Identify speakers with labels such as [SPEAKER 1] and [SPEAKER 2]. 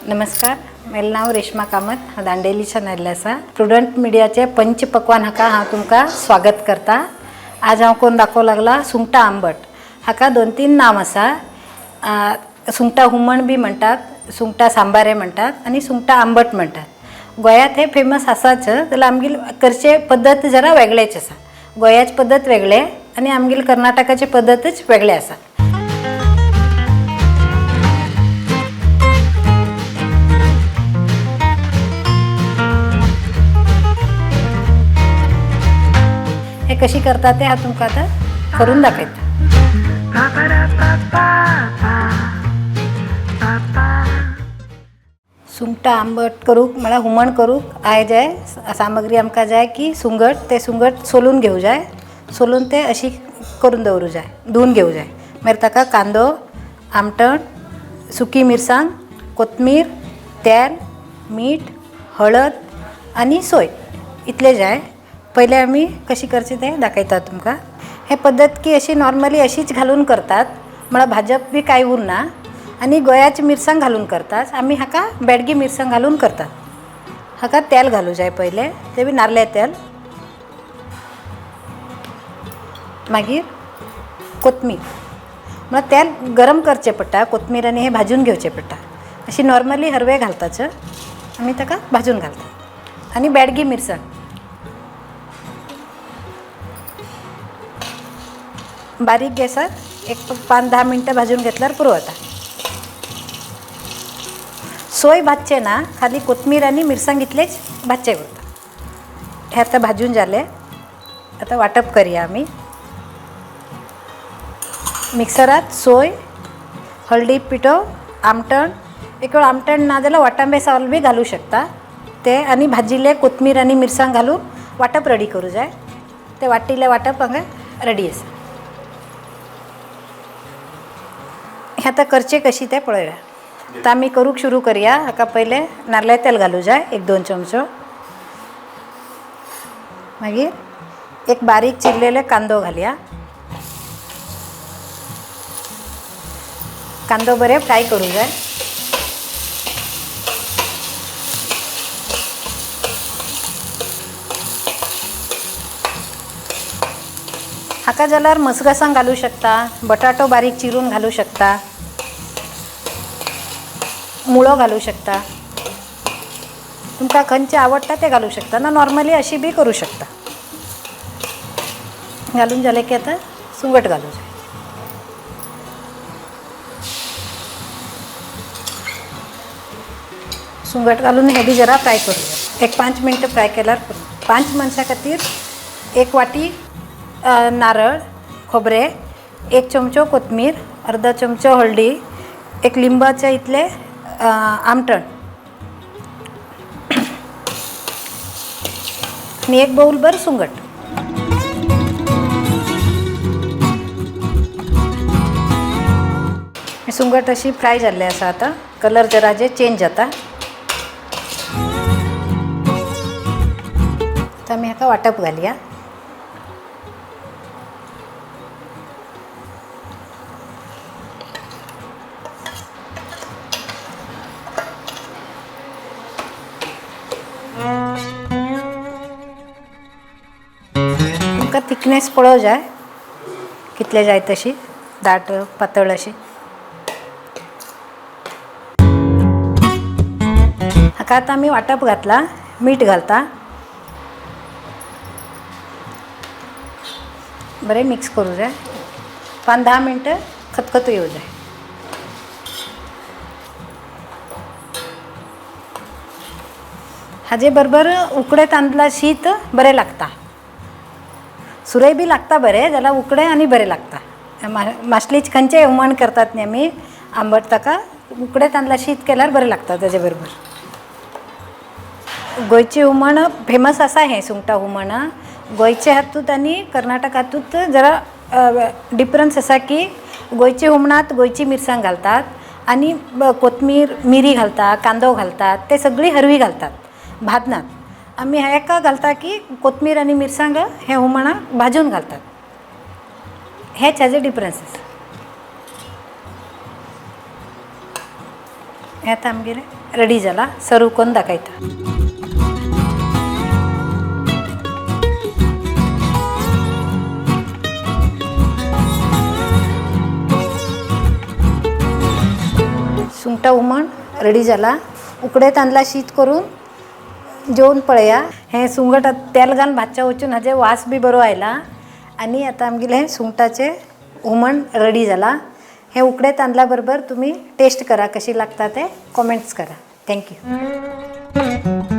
[SPEAKER 1] नमस्कार, मेरे नाव रेश्मा कामत, हांव दांडेलीच्यान आयिल्लें आसा। प्रुडंट मिडियाचे पंच पकवान हाका हांव तुमकां स्वागत करता। आज हांव कोण दाखोवंक लागला सुंगटां आंबट। हाका 2-3 नांव आसा। सुंगटां हुमण बी म्हणटात, सुंगटां सांबारे म्हणटात आनी सुंगटां आंबट म्हणटात। गोंयांत हे फेमस आसाच, जाल्यार आमगेली करचे पद्दत जरा वेगळेच आसा। गोंयाची पद्दत वेगळे आनी आमगेली कर्नाटकाची पद्दतच वेगळे आसा। हे कशी करतात ते हांव तुमकां आतां करून दाखयता। सुंगटां आंबट करूंक म्हळ्यार हुमण करूंक जाय सामग्री आमकां जाय की सुंगट, ते सुंगट सोलून घेवं जाय। सोलून ते अशी करून दवरूं जाय, धुवन घेवं जाय। मागीर ताका कांदो, आमटण, सुकी मिरसांग, कोथमीर, तेल, मीठ, हळद आनी सोय इतले जाय। पहिले आमी कशी करची ते दाखयता तुमकां। हे पद्दत की अशी नॉर्मली अशीच घालून करतात, म्हळ्यार भाजप बी कांय उरना आनी गोंयाची मिरसांग घालून करतात। आमी हाका बेडगी मिरसांग घालून करतात। हाका तेल घालूं जाय पहिले, ते बी नाल्ले तेल। मागीर कोथमीर, म्हळ्यार तेल गरम करचें पडटा, कोथमीर आनी हे भाजून घेवचें पडटा। अशी नॉर्मली हरवे घालताच, आमी ताका भाजून घालतात। आनी बेडगी मिरसांग बारीक गॅसार एक 5-10 मिनटां भाजून घेतल्यार पुरो जाता। सोय भाजचे ना, खाली कोथमीर आनी मिरसांग इतलेच भाजचे उरता। हे आतां भाजून जाले, आतां वांटप करया आमी। मिक्सरात सोय, हळदी पिठो, आमटण, एक वेळ आमटण ना जाल्यार वाटांबे साल बी घालूं शकता ते, आनी भाजिल्ले कोथमीर आनी मिरसांग घालून वांटप रेडी करूं जाय। ते वाटिल्ले वांटप हांगा रेडी आसा। हे आतां करचें कशी तें पळोवया। आतां आमी करूंक सुरू करया। हाका पहिले नाल्ले तेल घालूं जाय, 1-2 चमचो। मागीर एक बारीक चिरलेले कांदो घालया। कांदो बरें फ्राय करूं जाय। हाका जाल्यार मसगसांग घालूं शकता, बटाटो बारीक चिरून घालूं शकता, मुळो घालूं शकता। तुमकां खंयचें आवडटा ते घालूं शकता, ना नॉर्मली अशी बी करूं शकता। घालून जालें की आतां सुंगट घालूं जाय। सुंगट घालून हे बी जरा फ्राय करूया। एक 5 मिनटां फ्राय केल्यार पुरो। 5 मनशां खातीर 1 वाटी नारळ, खोबरें, 1 चमचो कोथमीर, अर्धा चमचो हळदी, 1 लिंबाचे इतले आमटण आनी 1 बाऊल भर सुंगट। सुंगट अशी फ्राय जाल्ले आसा। आतां कलर जरा जे चेंज जाता। आतां आमी हाका वांटप घालया। तुमकां थिकनेस पळोवं जाय, कितले जाय तशी, दाट पातळ अशी। हाका आतां आमी वांटप घातला, मीठ घालता, बरें मिक्स करूं जाय। 5-10 मिनटां खतखतो येवं जाय। हाजे बरोबर उकडे तांदळा शीत बरें लागता। सुरय बी लागता बरें, जाल्यार उकडे आनी बरें लागता। मासलीच खंयचेंय हुमण करतात न्ही आमी आंबट, ताका उकडे तांदळा शीत केल्यार बरें लागता ताजे बरोबर। गोंयचें हुमण फेमस आसा हें सुंगटां हुमण। गोंयचे हातूंत आनी कर्नाटक हातूंत जरा डिफरन्स आसा की गोंयच्या हुमणांत गोंयची मिरसांग घालतात आनी कोथमीर, मिरी घालतात, कांदो घालतात, ते सगळी हरवी घालतात, भाजनात। आमी हेका घालता की कोथमीर आनी मिरसांग हे हुमणाक भाजून घालतात। हेच हाजे डिफरन्स आसा। हें आतां आमगेलें रेडी जाला सर्व करून दाखयता. सुंगटां हुमण रेडी जाला. उकडे तांदळा शीत करून जेवून पळया. हें सुंगट तेल घालून भाजच्या वचून हाजे वास बी बरो आयला. आनी आतां आमगेलें हें सुंगटाचें हुमण रेडी जाला. हे उकडे तांदळा बरोबर तुम्ही टेस्ट करा कशी लागता ते कमेंट्स करा. थँक्यू.